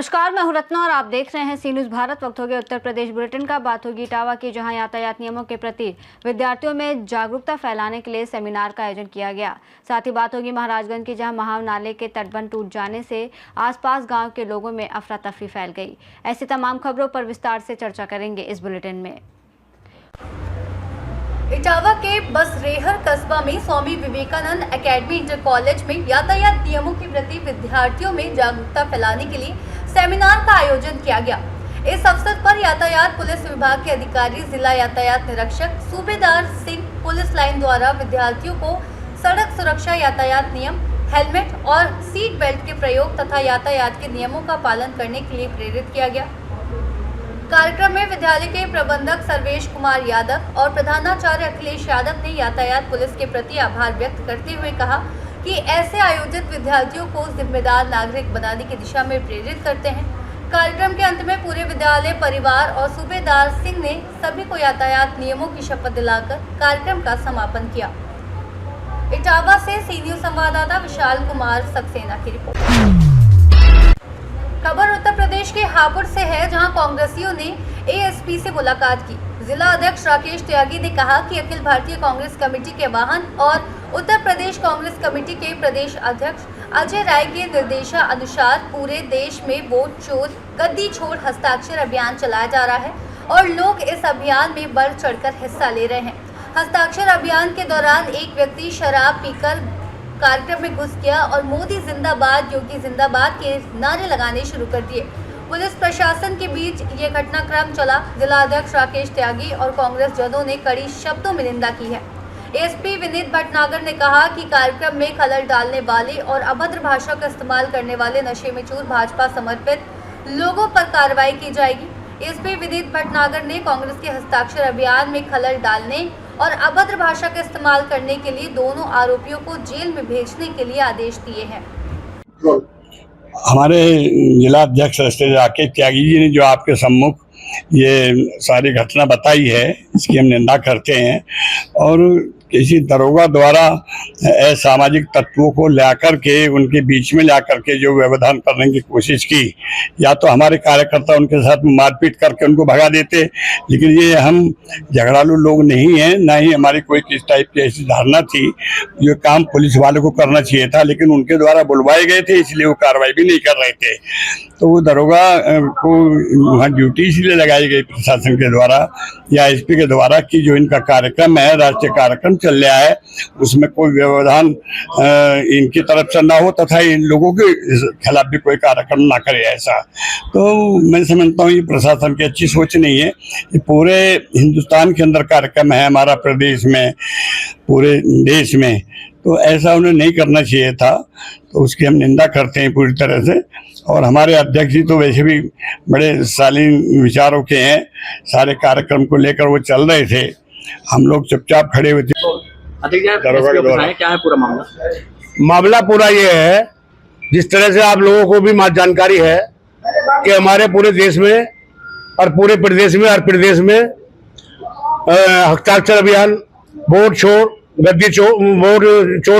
नमस्कार, मैं हूं रत्ना और आप देख रहे हैं सी न्यूज़ भारत। वक्त हो गया उत्तर प्रदेश बुलेटिन का। बात होगी इटावा की, जहां यातायात नियमों के प्रति विद्यार्थियों में जागरूकता फैलाने के लिए सेमिनार का आयोजन किया गया। साथ ही बात होगी महाराजगंज की, जहां महाव नाले के तटबंध टूट जाने से आसपास गांव के लोगों में अफरा तफरी फैल गई। ऐसी तमाम खबरों पर विस्तार से चर्चा करेंगे इस बुलेटिन में। इटावा के बसरेहर कस्बा में Swami Vivekananda academy inter college में यातायात नियमों के प्रति विद्यार्थियों में जागरूकता फैलाने के लिए सेमिनार का आयोजन किया गया। इस अवसर पर यातायात पुलिस विभाग के अधिकारी, जिला यातायात निरीक्षक सूबेदार सिंह, पुलिस लाइन द्वारा विद्यार्थियों को सड़क सुरक्षा, यातायात नियम, हेलमेट और सीट बेल्ट के प्रयोग तथा यातायात के नियमों का पालन करने के लिए प्रेरित किया गया। कार्यक्रम में विद्यालय के प्रबंधक सर्वेश कुमार यादव और प्रधानाचार्य अखिलेश यादव ने यातायात पुलिस के प्रति आभार व्यक्त करते हुए कहा कि ऐसे आयोजित विद्यार्थियों को जिम्मेदार नागरिक बनाने की दिशा में प्रेरित करते हैं। कार्यक्रम के अंत में पूरे विद्यालय परिवार और सूबेदार सिंह ने सभी को यातायात नियमों की शपथ दिलाकर कार्यक्रम का समापन किया। इटावा से सी न्यूज़ संवाददाता विशाल कुमार सक्सेना की रिपोर्ट। खबर उत्तर प्रदेश के हापुड़ से है, जहां कांग्रेसियों ने एएसपी से मुलाकात की। जिला अध्यक्ष राकेश त्यागी ने कहा कि अखिल भारतीय कांग्रेस कमेटी के वाहन और उत्तर प्रदेश कांग्रेस कमेटी के प्रदेश अध्यक्ष अजय राय के निर्देशानुसार पूरे देश में वोट चोर गद्दी छोड़ हस्ताक्षर अभियान चलाया जा रहा है और लोग इस अभियान में बढ़ चढ़कर हिस्सा ले रहे हैं। हस्ताक्षर अभियान के दौरान एक व्यक्ति शराब पीकर कार्यक्रम में घुस गया और मोदी जिंदाबाद, योगी जिंदाबाद के नारे लगाने शुरू कर दिए। पुलिस प्रशासन के बीच ये घटनाक्रम चला। जिला अध्यक्ष राकेश त्यागी और कांग्रेस जनों ने कड़ी शब्दों में निंदा की है। एसपी विनीत भटनागर ने कहा कि कार्यक्रम में खलल डालने वाले और अभद्र भाषा का इस्तेमाल करने वाले नशे में चूर भाजपा समर्पित लोगों पर कार्रवाई की जाएगी। एसपी विनीत भटनागर ने कांग्रेस के हस्ताक्षर अभियान में खलल डालने और अभद्र भाषा का इस्तेमाल करने के लिए दोनों आरोपियों को जेल में भेजने के लिए आदेश दिए हैं। हमारे जिला अध्यक्ष राकेश त्यागी जी ने जो आपके सम्मुख ये सारी घटना बताई है, इसकी हम निंदा करते हैं और किसी दरोगा द्वारा असामाजिक तत्वों को लाकर के उनके बीच में लाकर के जो व्यवधान करने की कोशिश की, या तो हमारे कार्यकर्ता उनके साथ मारपीट करके उनको भगा देते, लेकिन ये हम झगड़ालू लोग नहीं हैं, ना ही हमारी कोई किस टाइप की ऐसी धारणा थी। ये काम पुलिस वालों को करना चाहिए था, लेकिन उनके द्वारा बुलवाए गए थे, इसलिए वो कार्रवाई भी नहीं कर रहे थे। तो वो दरोगा को वहाँ ड्यूटी इसलिए लगाई गई प्रशासन के द्वारा या एसपी के द्वारा कि जो इनका कार्यक्रम है, राष्ट्रीय कार्यक्रम चल रहा है, उसमें कोई व्यवधान इनकी तरफ से ना हो तथा इन लोगों के खिलाफ भी कोई कार्यक्रम ना करे ऐसा। तो मैं समझता हूँ ये प्रशासन की अच्छी सोच नहीं है। ये पूरे हिंदुस्तान के अंदर कार्यक्रम है, हमारा प्रदेश में, पूरे देश में, तो ऐसा उन्हें नहीं करना चाहिए था। तो उसकी हम निंदा करते हैं पूरी तरह से। और हमारे अध्यक्ष जी तो वैसे भी बड़े शालीन विचारों के हैं, सारे कार्यक्रम को लेकर वो चल रहे थे, हम लोग चुपचाप खड़े हुए थे। क्या है पूरा मामला पूरा ये है, जिस तरह से आप लोगों को भी जानकारी है कि हमारे पूरे देश में और पूरे प्रदेश में हर प्रदेश में हस्ताक्षर अभियान वोट चोर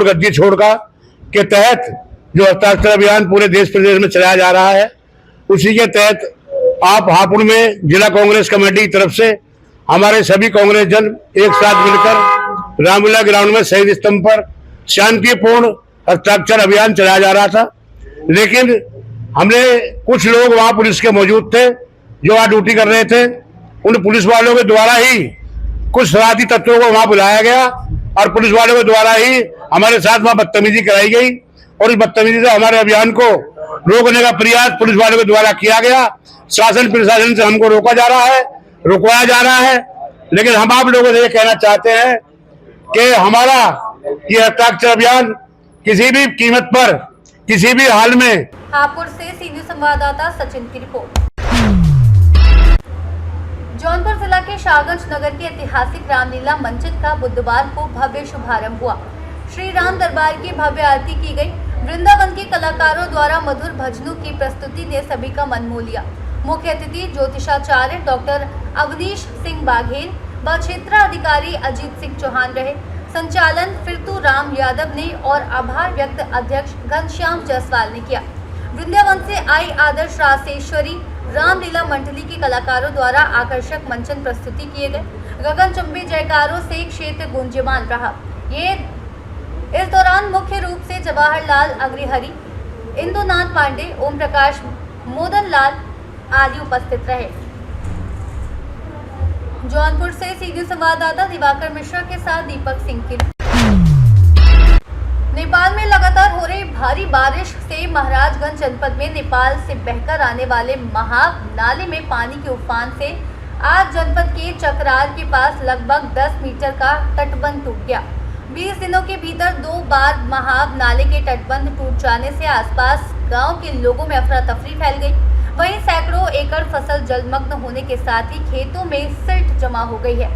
गद्दी छोड़ का के तहत जो हस्ताक्षर अभियान पूरे देश प्रदेश में चलाया जा रहा है, उसी के तहत आप हापुड़ में जिला कांग्रेस कमेटी की तरफ से हमारे सभी कांग्रेस जन एक साथ मिलकर रामलीला ग्राउंड में शहीद स्तंभ पर शांतिपूर्ण हस्ताक्षर अभियान चलाया जा रहा था। लेकिन हमने कुछ लोग वहां पुलिस के मौजूद थे जो वहां ड्यूटी कर रहे थे, उन पुलिस वालों के द्वारा ही कुछ शरारती तत्वों को वहां बुलाया गया और पुलिस वालों के द्वारा ही हमारे साथ वहां बदतमीजी कराई गई और इस बदतमीजी से हमारे अभियान को रोकने का प्रयास पुलिस वालों के द्वारा किया गया। शासन प्रशासन से हमको रुकवाया जा रहा है। लेकिन हम आप लोगों से ये कहना चाहते हैं कि हमारा ये हस्ताक्षर अभियान किसी भी कीमत पर, किसी भी हाल में। हापुड़ से सी न्यूज़ संवाददाता सचिन की रिपोर्ट। जौनपुर जिला के शाहगंज नगर के ऐतिहासिक रामलीला मंचन का बुधवार को भव्य शुभारंभ हुआ। श्री राम दरबार की भव्य आरती की गई। वृंदावन के कलाकारों द्वारा मधुर भजनों की प्रस्तुति ने सभी का मन मोह लिया। मुख्य अतिथि ज्योतिषाचार्य डॉक्टर अवनीश सिंह बाघेल व क्षेत्राधिकारी अजीत सिंह चौहान रहे। संचालन फिरतू राम यादव ने और आभार व्यक्त अध्यक्ष घनश्याम जायसवाल ने किया। वृंदावन से आई आदर्श रासेश्वरी रामलीला मंडली के कलाकारों द्वारा आकर्षक मंचन प्रस्तुति किए गए। गगनचुंबी जयकारों से क्षेत्र गूंजयमान रहा। इस दौरान मुख्य रूप से जवाहरलाल अग्रहरि, इंदुनाथ पांडे, ओम प्रकाश, मोदन लाल आदि उपस्थित रहे। जौनपुर से सीनियर संवाददाता दिवाकर मिश्रा के साथ दीपक सिंह की। नेपाल में लगातार हो रही भारी बारिश से महाराजगंज जनपद में नेपाल से बहकर आने वाले महाव नाले में पानी के उफान से आज जनपद के चकरार के पास लगभग 10 मीटर का तटबंध टूट गया। 20 दिनों के भीतर 2 बार महाव नाले के तटबंध टूट जाने से आसपास गांव के लोगों में अफरा तफरी फैल गई। वहीं सैकड़ों एकड़ फसल जलमग्न होने के साथ ही खेतों में सिल्ट जमा हो गई है।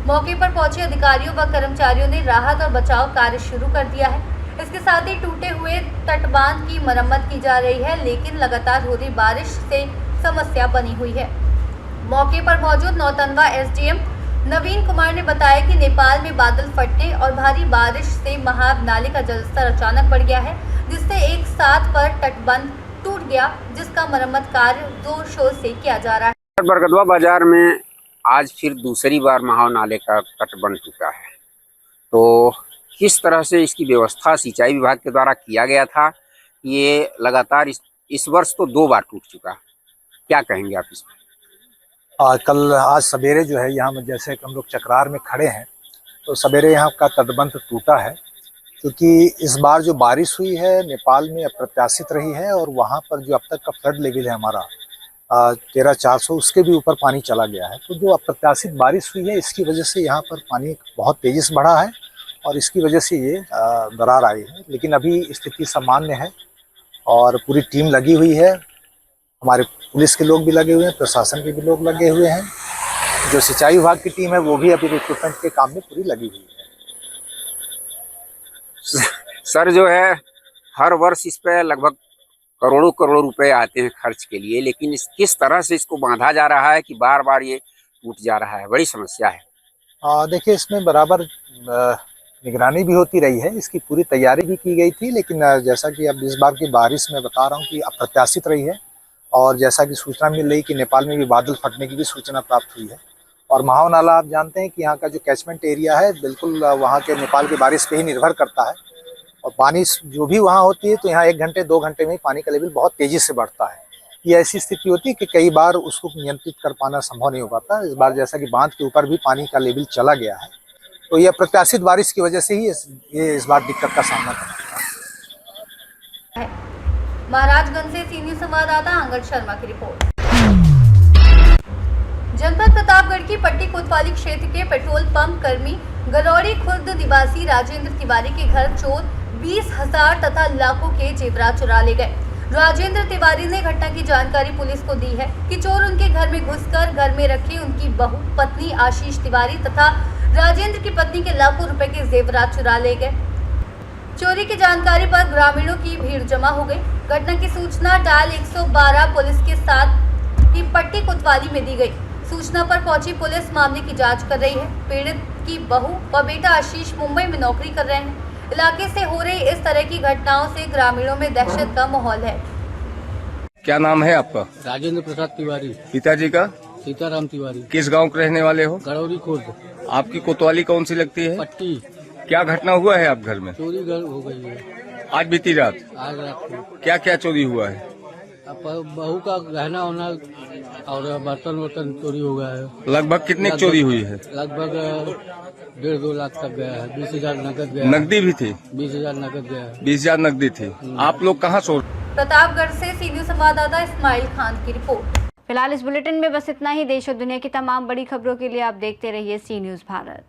मौके पर पहुंचे अधिकारियों व कर्मचारियों ने राहत और बचाव कार्य शुरू कर दिया है। इसके साथ ही टूटे हुए तटबांध की मरम्मत की जा रही है, लेकिन लगातार हो रही बारिश से समस्या बनी हुई है। मौके पर मौजूद नौतनवा एसडीएम नवीन कुमार ने बताया कि नेपाल में बादल फटने और भारी बारिश से महाव नाले का जलस्तर अचानक बढ़ गया है, जिससे एक साथ पर तटबंध टूट गया, जिसका मरम्मत कार्य जोर शोर से किया जा रहा है। बरगदवा बाजार में आज फिर दूसरी बार महाव नाले का तटबंध टूटा है। तो किस तरह से इसकी व्यवस्था सिंचाई विभाग के द्वारा किया गया था, ये लगातार इस वर्ष तो 2 बार टूट चुका। क्या कहेंगे आप इसमें? आज सवेरे जो है यहाँ जैसे हम लोग चकरार में खड़े हैं तो सवेरे यहाँ का तटबंध टूटा है, क्योंकि इस बार जो बारिश हुई है नेपाल में अप्रत्याशित रही है और वहाँ पर जो अब तक का फ्लड लेवल है हमारा 13,400 उसके भी ऊपर पानी चला गया है। तो जो अप्रत्याशित बारिश हुई है इसकी वजह से यहाँ पर पानी बहुत तेज़ी से बढ़ा है और इसकी वजह से ये दरार आई है। लेकिन अभी स्थिति सामान्य है और पूरी टीम लगी हुई है। हमारे पुलिस के लोग भी लगे हुए हैं, प्रशासन के भी लोग लगे हुए हैं। जो सिंचाई विभाग की टीम है वो भी अभी रिक्रूटमेंट के काम में पूरी लगी हुई है। सर जो है हर वर्ष इस पे लगभग करोड़ों रुपए आते हैं खर्च के लिए, लेकिन किस तरह से इसको बांधा जा रहा है कि बार बार ये टूट जा रहा है, बड़ी समस्या है। देखिए इसमें बराबर निगरानी भी होती रही है, इसकी पूरी तैयारी भी की गई थी, लेकिन जैसा कि अब इस बार की बारिश में बता रहा हूँ कि अप्रत्याशित रही है और जैसा कि सूचना मिल रही कि नेपाल में भी बादल फटने की भी सूचना प्राप्त हुई है। और महाव नाला आप जानते हैं कि यहाँ का जो कैचमेंट एरिया है बिल्कुल वहाँ के नेपाल की बारिश पे ही निर्भर करता है और पानी जो भी वहाँ होती है तो यहाँ 1 घंटे 2 घंटे में ही पानी का लेवल बहुत तेज़ी से बढ़ता है। ये ऐसी स्थिति होती है कि कई बार उसको नियंत्रित कर पाना संभव नहीं हो पाता। इस बार जैसा कि बांध के ऊपर भी पानी का लेवल चला गया है, तो ये अप्रत्याशित बारिश की वजह से ही ये इस बार दिक्कत का सामना करना पड़ा है। महाराजगंज से सीनियर संवाददाता अंगद शर्मा की रिपोर्ट। जनपद प्रतापगढ़ की पट्टी कोतवाली क्षेत्र के पेट्रोल पंप कर्मी गलौड़ी खुर्द निवासी राजेंद्र तिवारी के घर चोर 20,000 तथा लाखों के जेवरात चुरा ले गए। राजेंद्र तिवारी ने घटना की जानकारी पुलिस को दी है कि चोर उनके घर में घुसकर घर में रखी उनकी बहू, पत्नी आशीष तिवारी तथा राजेंद्र की पत्नी के लाखों रुपए के जेवरात चुरा ले गए। चोरी की जानकारी पर ग्रामीणों की भीड़ जमा हो गई। घटना की सूचना डायल 112 पुलिस के साथ की पट्टी कोतवाली में दी गई। सूचना पर पहुंची पुलिस मामले की जांच कर रही है। पीड़ित की बहू व बेटा आशीष मुंबई में नौकरी कर रहे हैं। इलाके से हो रही इस तरह की घटनाओं से ग्रामीणों में दहशत का माहौल है। क्या नाम है आपका? राजेंद्र प्रसाद तिवारी। पिताजी का? सीताराम तिवारी। किस गांव के रहने वाले हो? गड़ौरी खुर्द। आपकी कोतवाली कौन सी लगती है? पट्टी। क्या घटना हुआ है आप घर में? चोरी हो गई है आज बीती रात। आज रात को। क्या क्या चोरी हुआ है? बहू का गहना होना और बर्तन वर्तन चोरी हो गया है। लगभग कितने चोरी हुई है? लगभग 1.5-2 लाख तक गया है। 20,000 नकद गया। नकदी भी थी? 20,000 नकद गया है। 20,000 नकदी थी। आप लोग कहाँ सो? प्रतापगढ़ से सीनियर संवाददाता इस्माइल खान की रिपोर्ट। फिलहाल इस बुलेटिन में बस इतना ही। देश और दुनिया की तमाम बड़ी खबरों के लिए आप देखते रहिए सी न्यूज़ भारत।